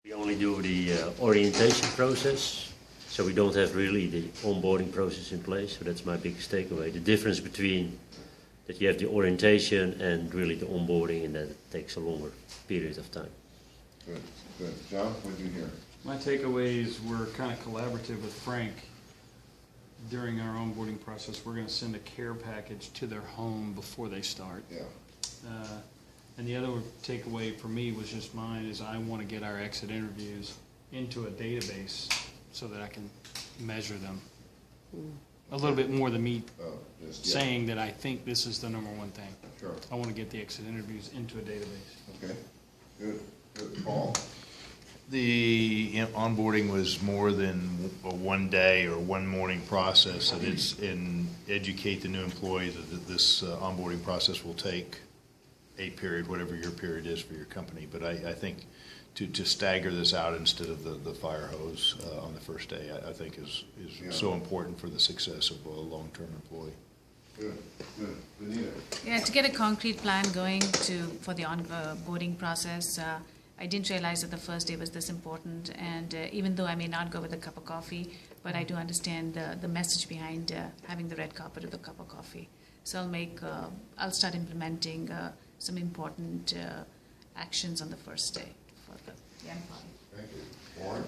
We only do the orientation process, so we don't have really the onboarding process in place, so that's my biggest takeaway. The difference between that you have the orientation and really the onboarding, and that it takes a longer period of time. Good, good. John, what did you hear? My takeaways were kind of collaborative with Frank. During our onboarding process, we're going to send a care package to their home before they start. Yeah. And the other takeaway for me was just mine is I want to get our exit interviews into a database so that I can measure them. A little bit more than me saying that I think this is the number one thing. Sure. I want to get the exit interviews into a database. Okay, good, good. Paul? The onboarding was more than a one day or one morning process. That it's educate the new employee that this onboarding process will take a period, whatever your period is for your company. But I think to stagger this out instead of the fire hose on the first day, I think is so important for the success of a long-term employee. Good, good. Benita? Yeah, to get a concrete plan going for the onboarding process, I didn't realize that the first day was this important, and even though I may not go with a cup of coffee, but I do understand the message behind having the red carpet with a cup of coffee. So I'll start implementing some important actions on the first day for the young party. Thank you. Warren?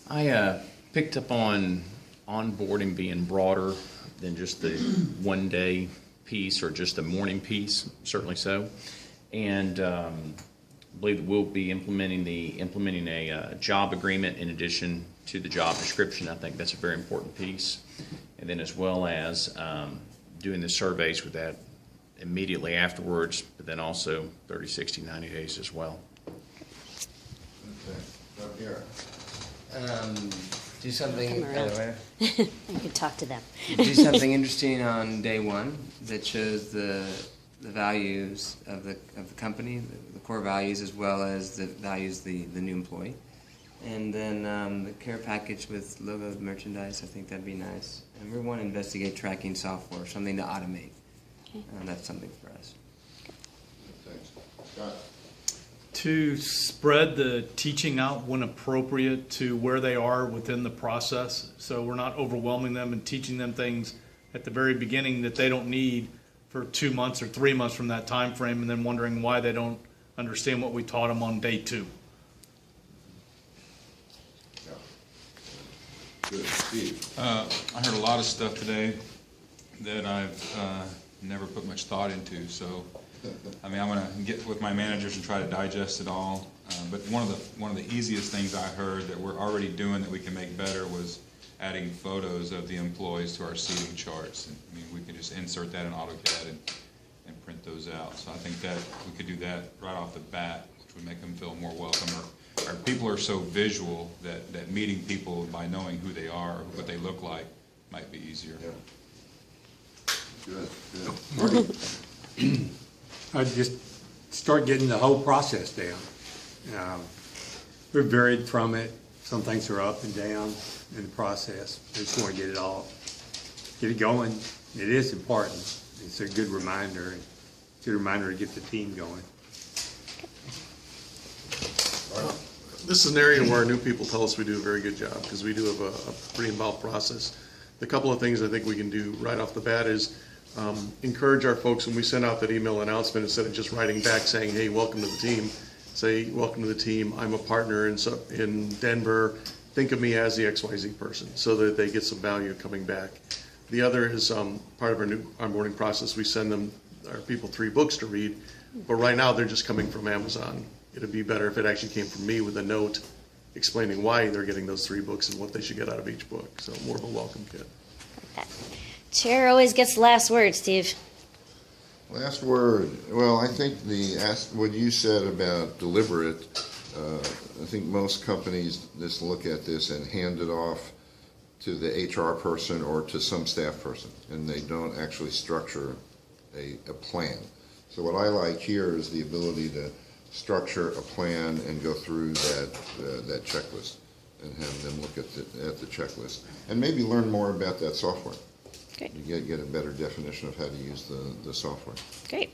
I picked up on onboarding being broader than just the one-day piece or just the morning piece, certainly so. And I believe that we'll be implementing a job agreement in addition to the job description. I think that's a very important piece. And then as well as doing the surveys with that immediately afterwards, but then also 30, 60, 90 days as well. Okay, up here. Do something. Come around. You could talk to them. Do something interesting on day one that shows the values of the company, the core values, as well as the values the new employee. And then the care package with logoed merchandise, I think that'd be nice. And we want to investigate tracking software, something to automate. Okay. That's something for us. Thanks. Scott? To spread the teaching out when appropriate to where they are within the process, so we're not overwhelming them and teaching them things at the very beginning that they don't need for 2 months or 3 months from that time frame, and then wondering why they don't understand what we taught them on day 2. Yeah. Good. Steve? I heard a lot of stuff today that I've never put much thought into, so I mean, I'm going to get with my managers and try to digest it all. But one of the easiest things I heard that we're already doing that we can make better was adding photos of the employees to our seating charts. And, I mean, we can just insert that in AutoCAD and print those out. So I think that we could do that right off the bat, which would make them feel more welcome. Our people are so visual that meeting people by knowing who they are or what they look like might be easier. Yeah. Good, good. Brody? I'd just start getting the whole process down. We're varied from it. Some things are up and down in the process. I just want to get it going. It is important. It's a good reminder. It's a good reminder to get the team going. This is an area where our new people tell us we do a very good job because we do have a pretty involved process. The couple of things I think we can do right off the bat is encourage our folks when we send out that email announcement, instead of just writing back saying, hey, welcome to the team, say, welcome to the team, I'm a partner in Denver, think of me as the XYZ person, so that they get some value coming back. The other is part of our new onboarding process, we send them, our people, 3 books to read, but right now they're just coming from Amazon. It'd be better if it actually came from me with a note explaining why they're getting those 3 books and what they should get out of each book, so more of a welcome kit. Okay. Chair always gets the last word, Steve. Last word. Well, I think what you said about deliberate, I think most companies just look at this and hand it off to the HR person or to some staff person, and they don't actually structure a plan. So what I like here is the ability to structure a plan and go through that checklist and have them look at the checklist and maybe learn more about that software. Great. You get a better definition of how to use the software. Great.